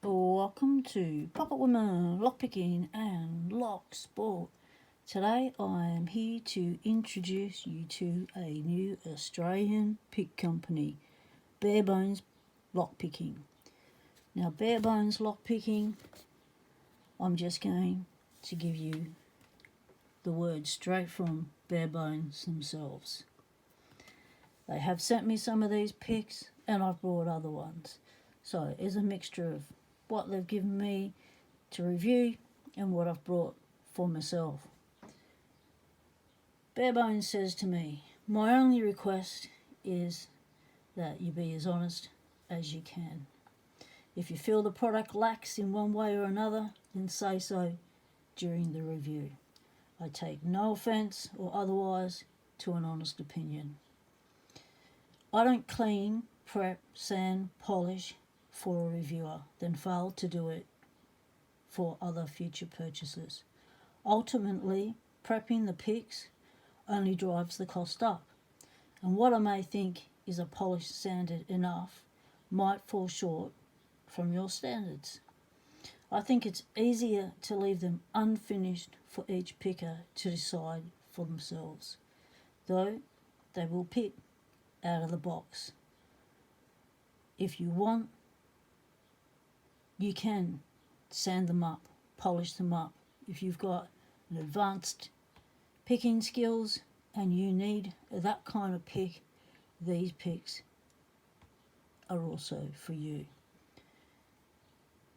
Welcome to Pocket Women Lockpicking and Lock Sport. Today I am here to introduce you to a new Australian pick company, Bare Bones Lockpicking. Now, Bare Bones Lockpicking, I'm just going to give you the words straight from Bare Bones themselves. They have sent me some of these picks and I've brought other ones. So it's a mixture of what they've given me to review and what I've brought for myself. Barebones says to me, my only request is that you be as honest as you can. If you feel the product lacks in one way or another, then say so during the review. I take no offence or otherwise to an honest opinion. I don't clean, prep, sand, polish for a reviewer, then fail to do it for other future purchases. Ultimately, prepping the picks only drives the cost up, and what I may think is a polished sanded enough might fall short from your standards. I think it's easier to leave them unfinished for each picker to decide for themselves, though they will pick out of the box. If you want, you can sand them up, polish them up. If you've got an advanced picking skills and you need that kind of pick, these picks are also for you.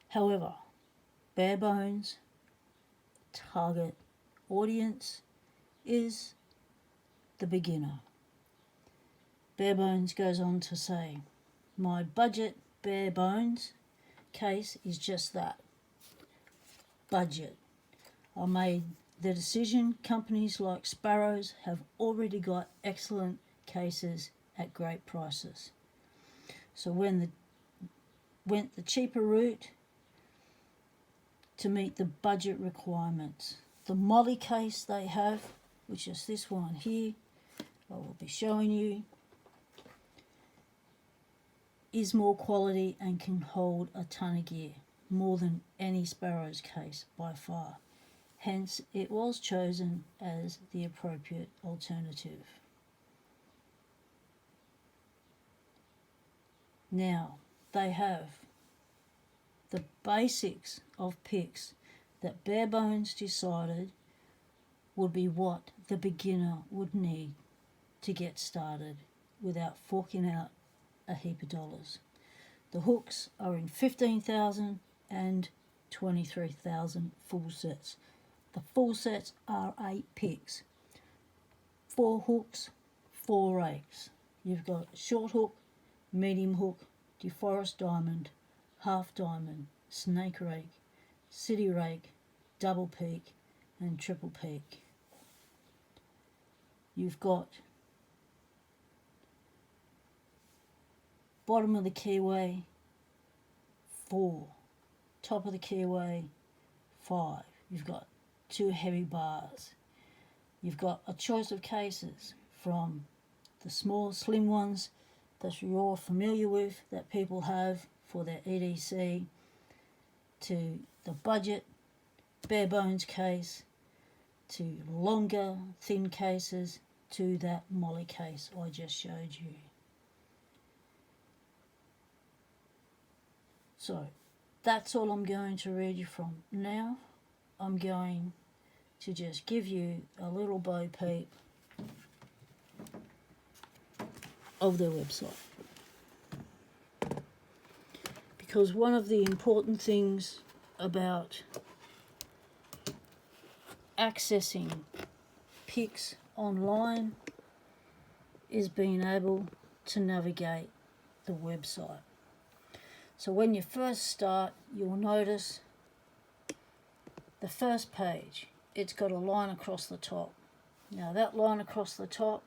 However, Bare Bones' target audience is the beginner. Bare Bones goes on to say, my budget Bare Bones case is just that, budget. I made the decision companies like Sparrows have already got excellent cases at great prices. So went the cheaper route to meet the budget requirements. The Molly case they have, which is this one here, I will be showing you, is more quality and can hold a ton of gear, more than any Sparrows case by far. Hence, it was chosen as the appropriate alternative. Now, they have the basics of picks that Bare Bones decided would be what the beginner would need to get started without forking out a heap of dollars. The hooks are in 15,000 and 23,000 full sets. The full sets are 8 picks, 4 hooks, 4 rakes. You've got short hook, medium hook, deforest diamond, half diamond, snake rake, city rake, double peak and triple peak. You've got bottom of the keyway 4, top of the keyway 5. You've got 2 heavy bars. You've got a choice of cases from the small slim ones that you're familiar with that people have for their EDC, to the budget Bare Bones case, to longer thin cases, to that Molly case I just showed you. So that's all I'm going to read you from. Now I'm going to just give you a little bo peep of their website. Because one of the important things about accessing picks online is being able to navigate the website. So when you first start, you'll notice the first page, it's got a line across the top. Now that line across the top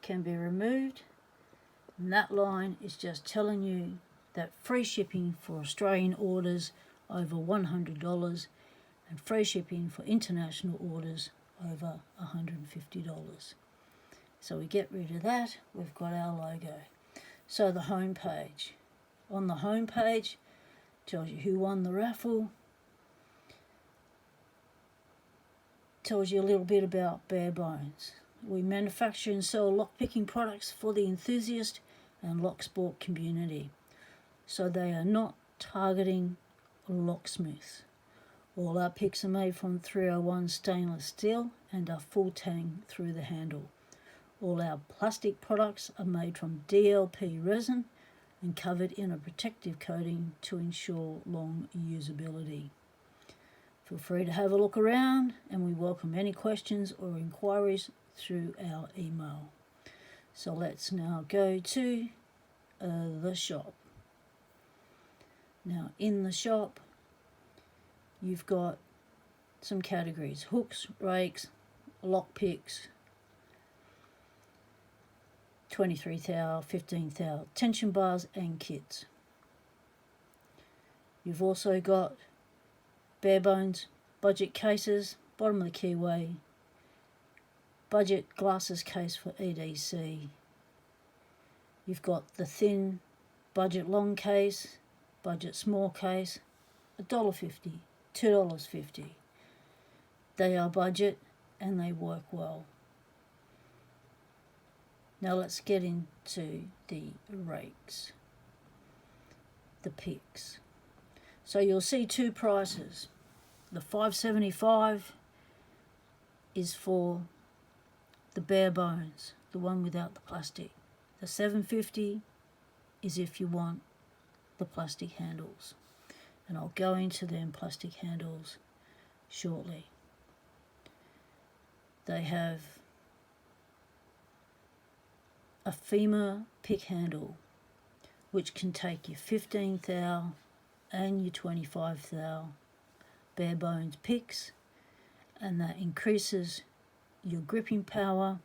can be removed, and that line is just telling you that free shipping for Australian orders over $100 and free shipping for international orders over $150. So we get rid of that, we've got our logo. So the home page. On the home page, tells you who won the raffle, tells you a little bit about Bare Bones. We manufacture and sell lockpicking products for the enthusiast and locksport community, so they are not targeting locksmiths. All our picks are made from 301 stainless steel and are full tang through the handle. All our plastic products are made from DLP resin and covered in a protective coating to ensure long usability. Feel free to have a look around, and we welcome any questions or inquiries through our email. So let's now go to the shop. Now in the shop, you've got some categories: hooks, rakes, lock picks, 23 thou, 15 thou, tension bars and kits. You've also got Bare Bones budget cases, bottom of the keyway, budget glasses case for EDC. You've got the thin budget long case, budget small case, $1.50, $2.50. They are budget and they work well. Now let's get into the rakes, the picks. So you'll see two prices. The $5.75 is for the Bare Bones, the one without the plastic. The $7.50 is if you want the plastic handles, and I'll go into them plastic handles shortly. They have a femur pick handle, which can take your 15 thou and your 25 thou Bare Bones picks, and that increases your gripping power,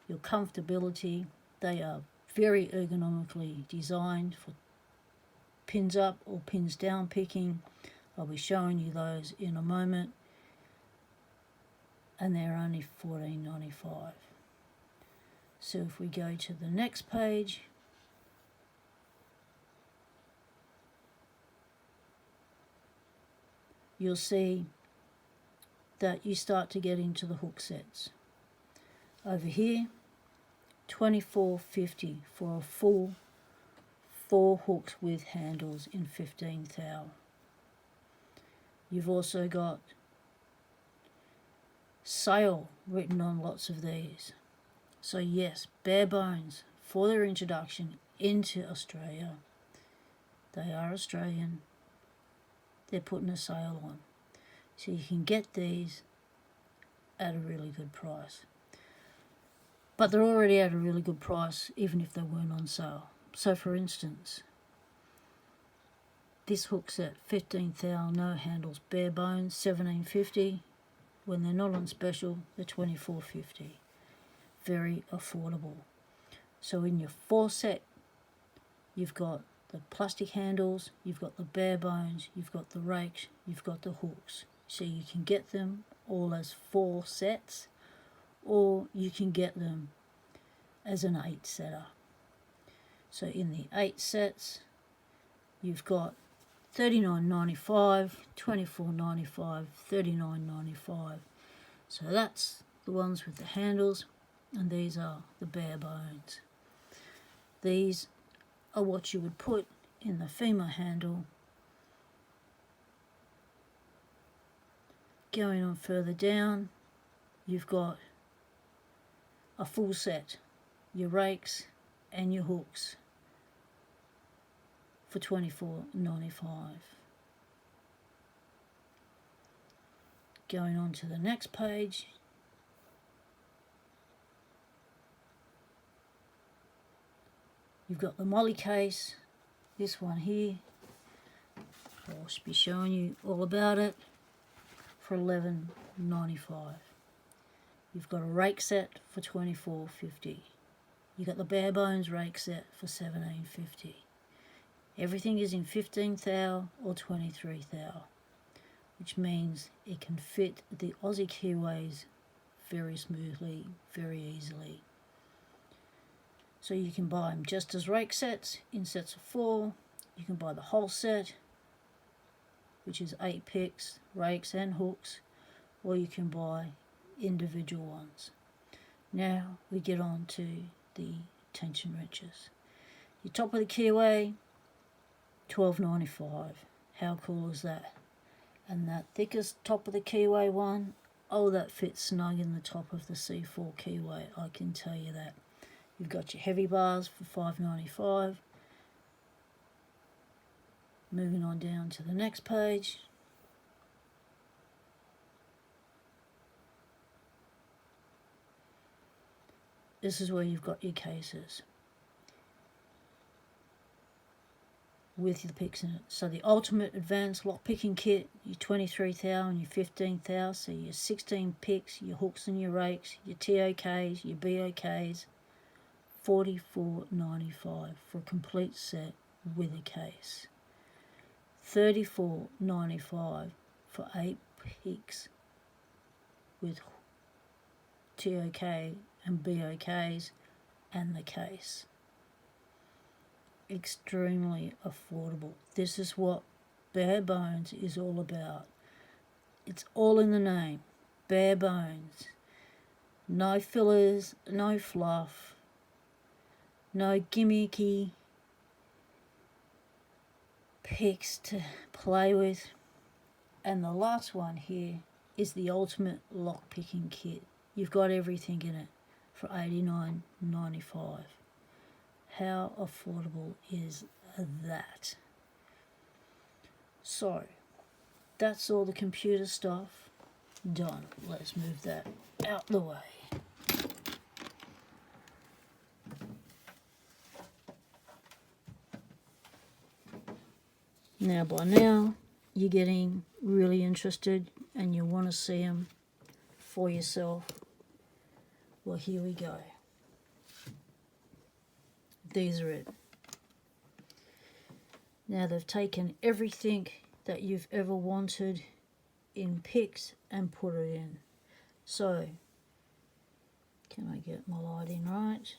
your comfortability. They are very ergonomically designed for pins up or pins down picking. I'll be showing you those in a moment, and they're only $14.95. So if we go to the next page, you'll see that you start to get into the hook sets. Over here, $24.50 for a full 4 hooks with handles in 15 thou. You've also got sale written on lots of these. So yes, Bare Bones, for their introduction into Australia, they are Australian, they're putting a sale on. So you can get these at a really good price. But they're already at a really good price even if they weren't on sale. So for instance, this hook set, 15 thou, no handles, Bare Bones, $17.50. When they're not on special, they're $24.50. Very affordable. So in your 4 set, you've got the plastic handles, you've got the Bare Bones, you've got the rakes, you've got the hooks. So you can get them all as 4 sets, or you can get them as an 8 setter. So in the 8 sets, you've got $39.95, $24.95, $39.95. So that's the ones with the handles, and these are the Bare Bones. These are what you would put in the femur handle. Going on further down, you've got a full set, your rakes and your hooks for $24.95. Going on to the next page, you've got the molly case, this one here. I'll be showing you all about it for $11.95. You've got a rake set for $24.50. You've got the Bare Bones rake set for $17.50. Everything is in 15 thou or 23 thou, which means it can fit the Aussie keyways very smoothly, very easily. So you can buy them just as rake sets in sets of 4. You can buy the whole set which is 8 picks, rakes and hooks, or you can buy individual ones. Now we get on to the tension wrenches. Your top of the keyway, $12.95. How cool is that? And that thickest top of the keyway one, oh, that fits snug in the top of the C4 keyway, I can tell you that. You've got your heavy bars for $5.95. Moving on down to the next page. This is where you've got your cases with the picks in it. So the ultimate advanced lock picking kit, your 23 thou and your 15 thou, so your 16 picks, your hooks and your rakes, your TOKs, your BOKs, $44.95 for a complete set with a case. $34.95 for 8 picks with TOK and BOKs and the case. Extremely affordable. This is what Bare Bones is all about. It's all in the name. Bare bones. No fillers, no fluff, no gimmicky picks to play with. And the last one here is the ultimate lock picking kit. You've got everything in it for $89.95. How affordable is that? So that's all the computer stuff done. Let's move that out the way. Now by now you're getting really interested and you want to see them for yourself. Well, here we go. These are it. Now they've taken everything that you've ever wanted in picks and put it in. So, can I get my lighting right?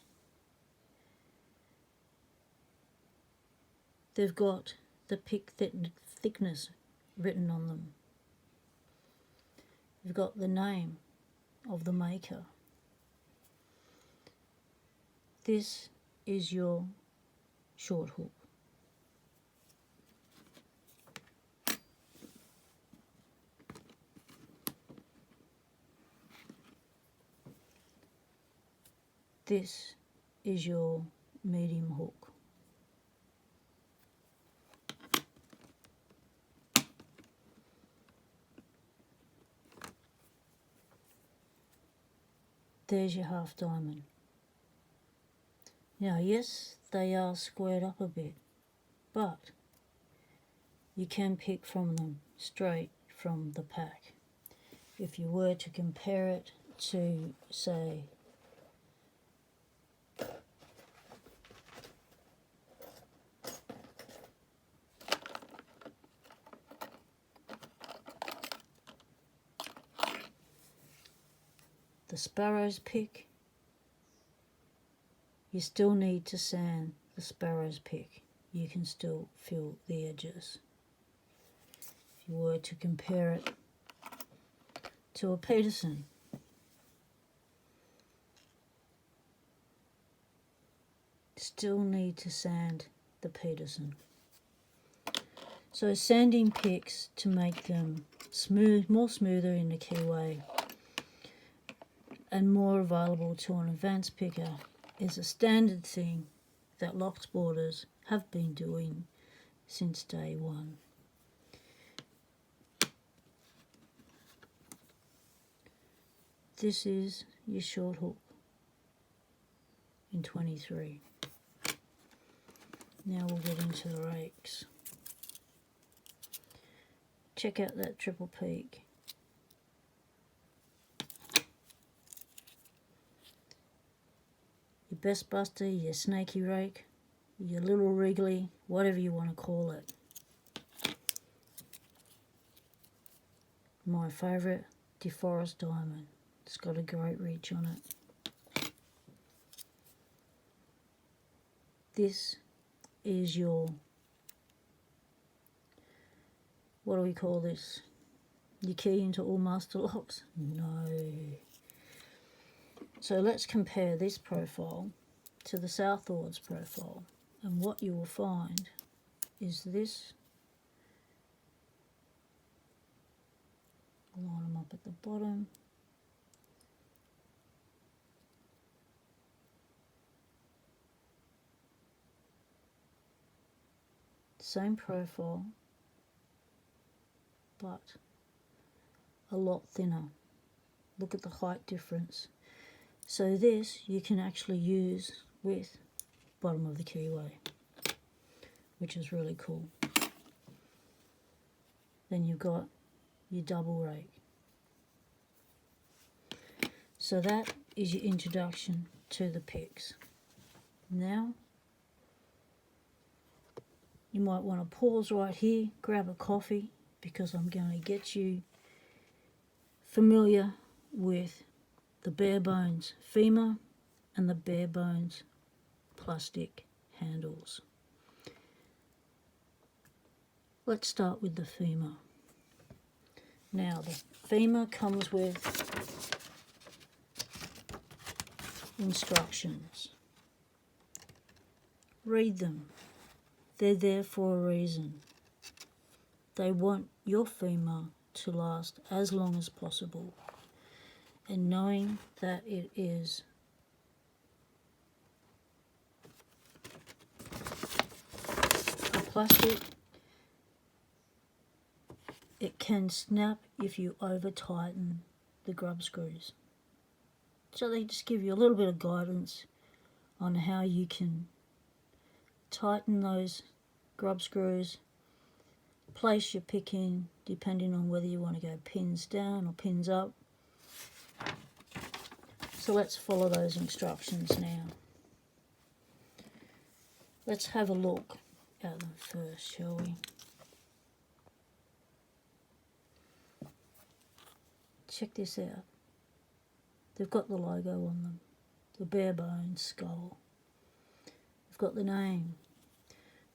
They've got the pick thickness written on them. You've got the name of the maker. This is your short hook. This is your medium hook. There's your half diamond. Now, yes, they are squared up a bit, but you can pick from them straight from the pack. If you were to compare it to, say, the Sparrow's pick, you still need to sand the Sparrow's pick. You can still feel the edges. If you were to compare it to a Peterson, still need to sand the Peterson. So sanding picks to make them smooth, more smoother in the keyway and more available to an advanced picker is a standard thing that locksporters have been doing since day one. This is your short hook in 23. Now we'll get into the rakes. Check out that triple peak. Your best buster, your snaky rake, your little wriggly, whatever you want to call it. My favourite, DeForest Diamond. It's got a great reach on it. This is your what do we call this? Your key into all master locks? No. So let's compare this profile to the Southward's profile, and what you will find is this. Line them up at the bottom. Same profile, but a lot thinner. Look at the height difference. So this you can actually use with bottom of the keyway, which is really cool. Then you've got your double rake. So that is your introduction to the picks. Now you might want to pause right here, grab a coffee, because I'm going to get you familiar with the bare bones femur and the bare bones plastic handles. Let's start with the femur. Now the femur comes with instructions. Read them. They're there for a reason. They want your femur to last as long as possible. And knowing that it is a plastic, it can snap if you over tighten the grub screws. So they just give you a little bit of guidance on how you can tighten those grub screws, place your pick in depending on whether you want to go pins down or pins up. So let's follow those instructions now. Let's have a look at them first, shall we? Check this out. They've got the logo on them, the bare bones skull. They've got the name.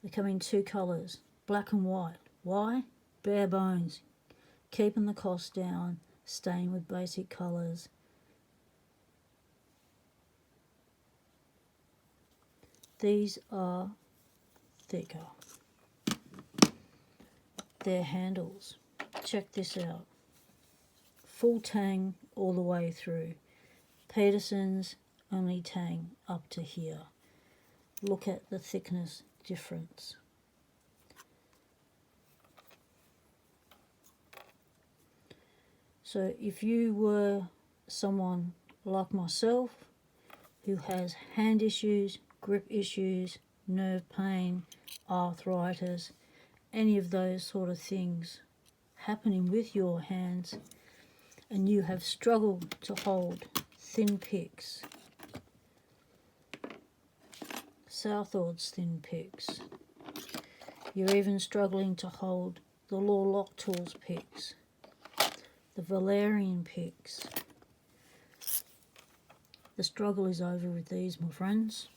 They come in two colours, black and white. Why? Bare bones. Keeping the cost down, staying with basic colours. These are thicker. Their handles. Check this out. Full tang all the way through. Peterson's only tang up to here. Look at the thickness difference. So if you were someone like myself who has hand issues, grip issues, nerve pain, arthritis, any of those sort of things happening with your hands, and you have struggled to hold thin picks, Southward's thin picks, you're even struggling to hold the Law Lock Tools picks, the Valerian picks, the struggle is over with these, my friends.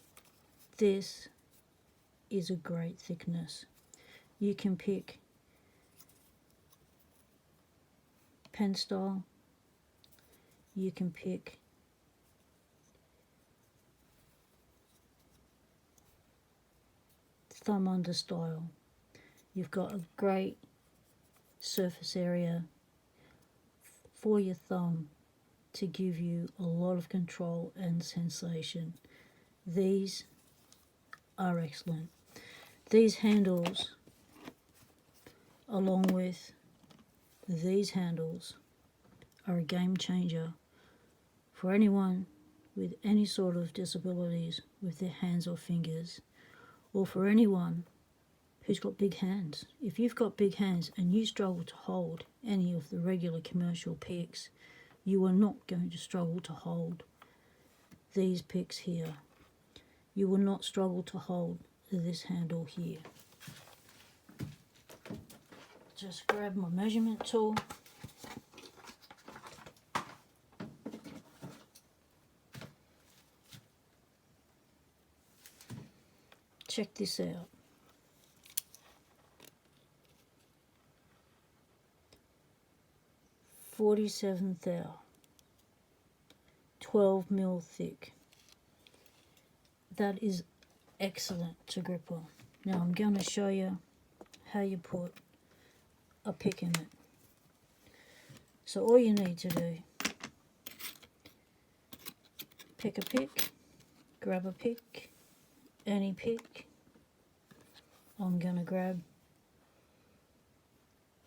This is a great thickness. You can pick pen style, you can pick thumb under style. You've got a great surface area for your thumb to give you a lot of control and sensation. These are excellent. These handles, along with these handles, are a game changer for anyone with any sort of disabilities with their hands or fingers, or for anyone who's got big hands. If you've got big hands and you struggle to hold any of the regular commercial picks, you are not going to struggle to hold these picks here. You will not struggle to hold this handle here. Just grab my measurement tool. Check this out. 47 thou, 12 mil thick. That is excellent to grip on. Now I'm going to show you how you put a pick in it. So all you need to do, pick a pick, grab a pick, any pick. I'm going to grab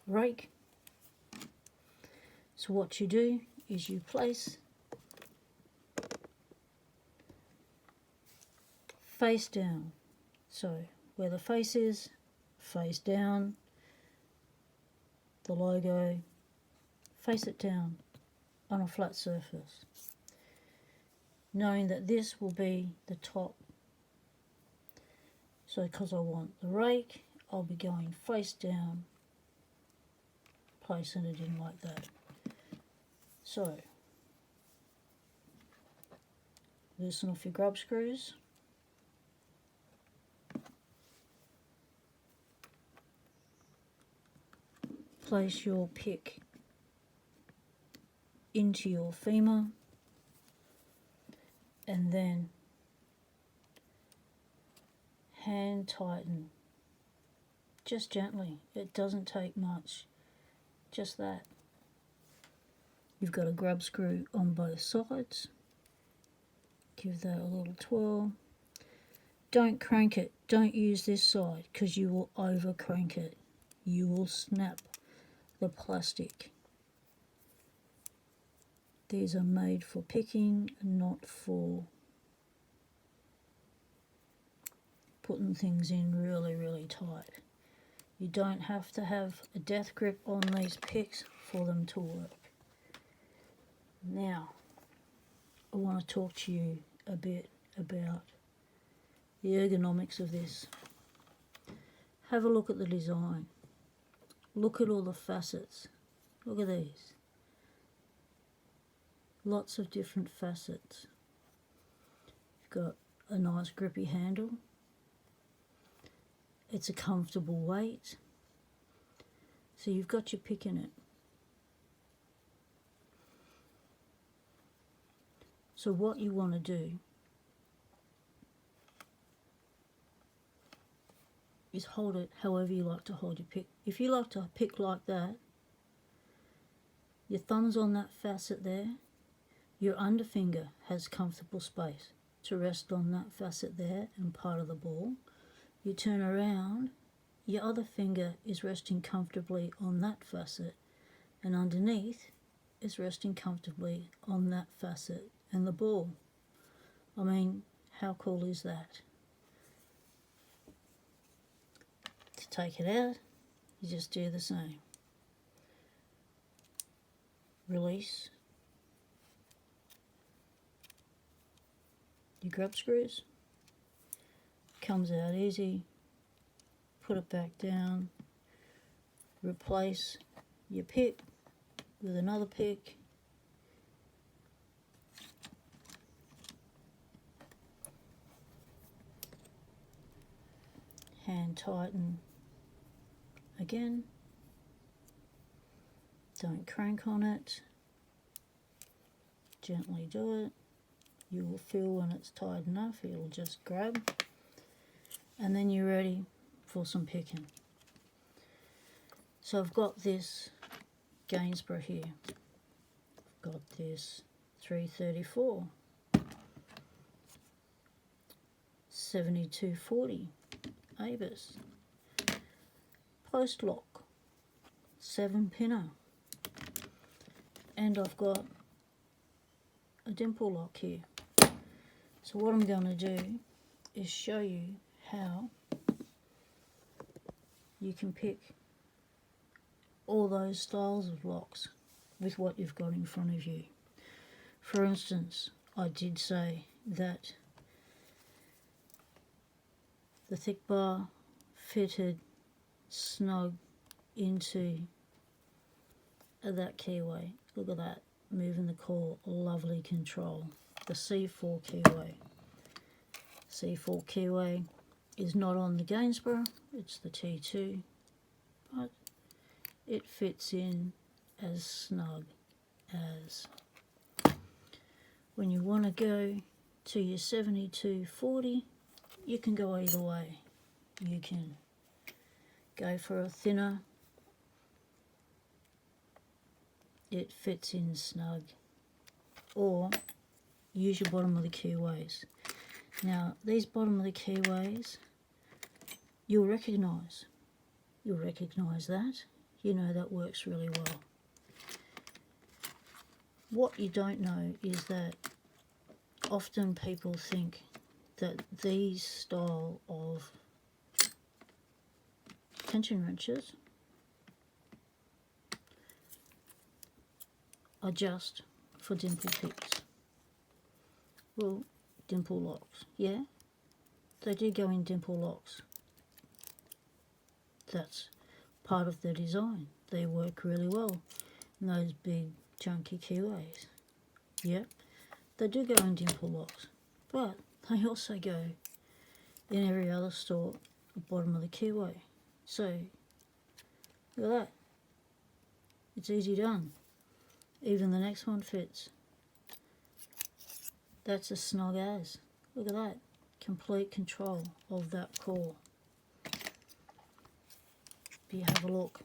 rake. So what you do is you place face down. So where the face is, face down, the logo, face it down on a flat surface, knowing that this will be the top. So because I want the rake, I'll be going face down, placing it in like that. So loosen off your grub screws. Place your pick into your femur and then hand tighten, just gently. It doesn't take much, just that. You've got a grub screw on both sides. Give that a little twirl. Don't crank it. Don't use this side because you will over crank it. You will snap the plastic. These are made for picking, not for putting things in really, really tight. You don't have to have a death grip on these picks for them to work. Now, I want to talk to you a bit about the ergonomics of this. Have a look at the design. Look at all the facets. Look at these. Lots of different facets. You've got a nice grippy handle. It's a comfortable weight. So you've got your pick in it. So what you want to do is hold it however you like to hold your pick. If you like to pick like that, your thumb's on that facet there, your underfinger has comfortable space to rest on that facet there and part of the ball. You turn around, your other finger is resting comfortably on that facet, and underneath is resting comfortably on that facet and the ball. I mean, how cool is that? To take it out, you just do the same. Release your grub screws. Comes out easy. Put it back down. Replace your pick with another pick. Hand tighten again. Don't crank on it. Gently do it. You will feel when it's tight enough, it'll just grab. And then you're ready for some picking. So I've got this Gainsborough here. I've got this 334, 7240 Avis, post lock, 7-pinner, and I've got a dimple lock here. So what I'm going to do is show you how you can pick all those styles of locks with what you've got in front of you. For instance, I did say that the thick bar fitted snug into that keyway. Look at that, moving the core, lovely control. The C4 keyway. C4 keyway is not on the Gainsborough, it's the T2, but it fits in as snug as. When you want to go to your 72/40, you can go either way. You can go for a thinner, it fits in snug, or use your bottom of the keyways. Now these bottom of the keyways you'll recognise. You'll recognise that. You know that works really well. What you don't know is that often people think that these style of tension wrenches are just for dimple picks. Well, dimple locks, yeah? They do go in dimple locks. That's part of the design. They work really well in those big chunky keyways. Yep, they do go in dimple locks, but they also go in every other store at the bottom of the keyway. So look at that, it's easy done. Even the next one fits. That's as snug as. Look at that, complete control of that core. If you have a look,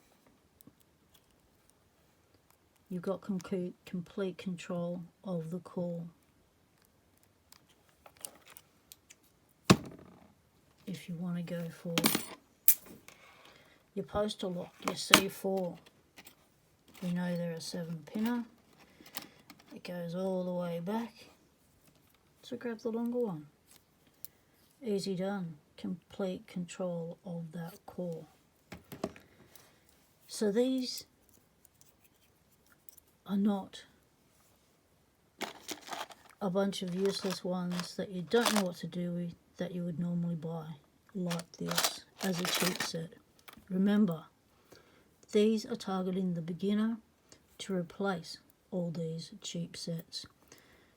you've got complete control of the core. If you want to go for your postal lock, your C4, we know they're a 7-pinner. It goes all the way back. So grab the longer one. Easy done. Complete control of that core. So these are not a bunch of useless ones that you don't know what to do with that you would normally buy like this as a cheap set. Remember, these are targeting the beginner to replace all these cheap sets.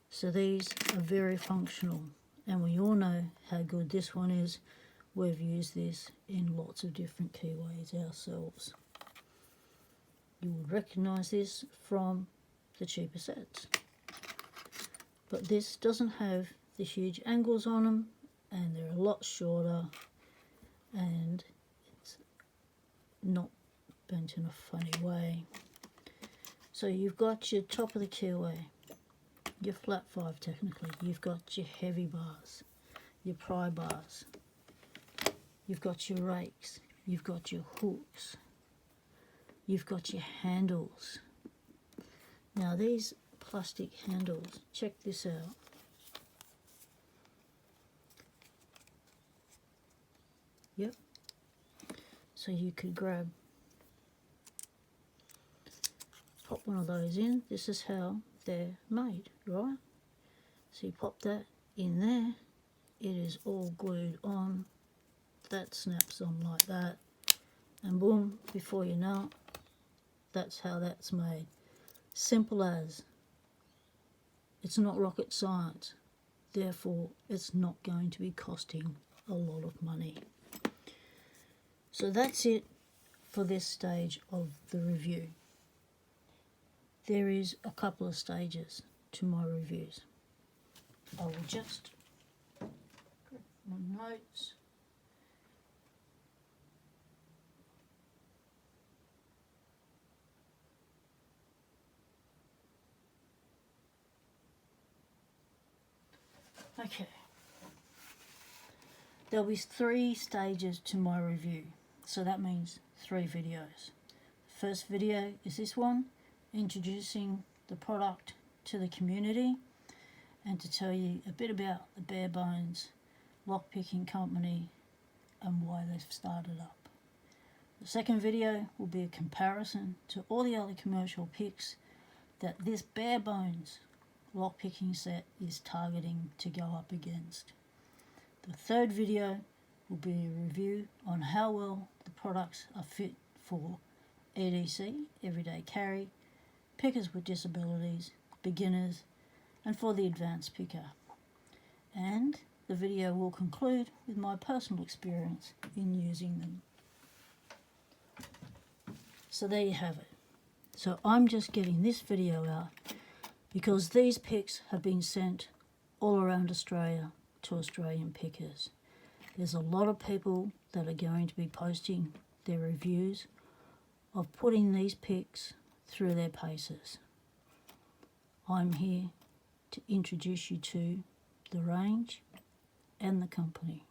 So these are very functional, and we all know how good this one is. We've used this in lots of different keyways ourselves. You would recognise this from the cheaper sets. But this doesn't have the huge angles on them, and they're a lot shorter, and it's not bent in a funny way. So you've got your top of the keyway, your flat 5 technically, you've got your heavy bars, your pry bars, you've got your rakes, you've got your hooks, you've got your handles. Now these plastic handles, check this out. Yep. So you could pop one of those in. This is how they're made, right? So you pop that in there. It is all glued on. That snaps on like that. And boom, before you know it, that's how that's made. Simple as. It's not rocket science. Therefore, it's not going to be costing a lot of money. So that's it for this stage of the review. There is a couple of stages to my reviews. I will just grab my notes. Okay. There'll be 3 stages to my review. So that means 3 videos. The first video is this one, introducing the product to the community and to tell you a bit about the bare bones lockpicking company and why they've started up. The second video will be a comparison to all the other commercial picks that this bare bones lockpicking set is targeting to go up against. The third video will be a review on how well the products are fit for EDC, everyday carry, pickers with disabilities, beginners, and for the advanced picker. And the video will conclude with my personal experience in using them. So there you have it. So I'm just getting this video out because these pics have been sent all around Australia to Australian pickers. There's a lot of people that are going to be posting their reviews of putting these pics through their paces. I'm here to introduce you to the range and the company.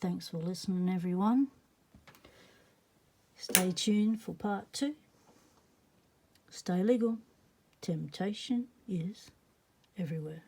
Thanks for listening, everyone. Stay tuned for part 2. Stay legal. Temptation is everywhere.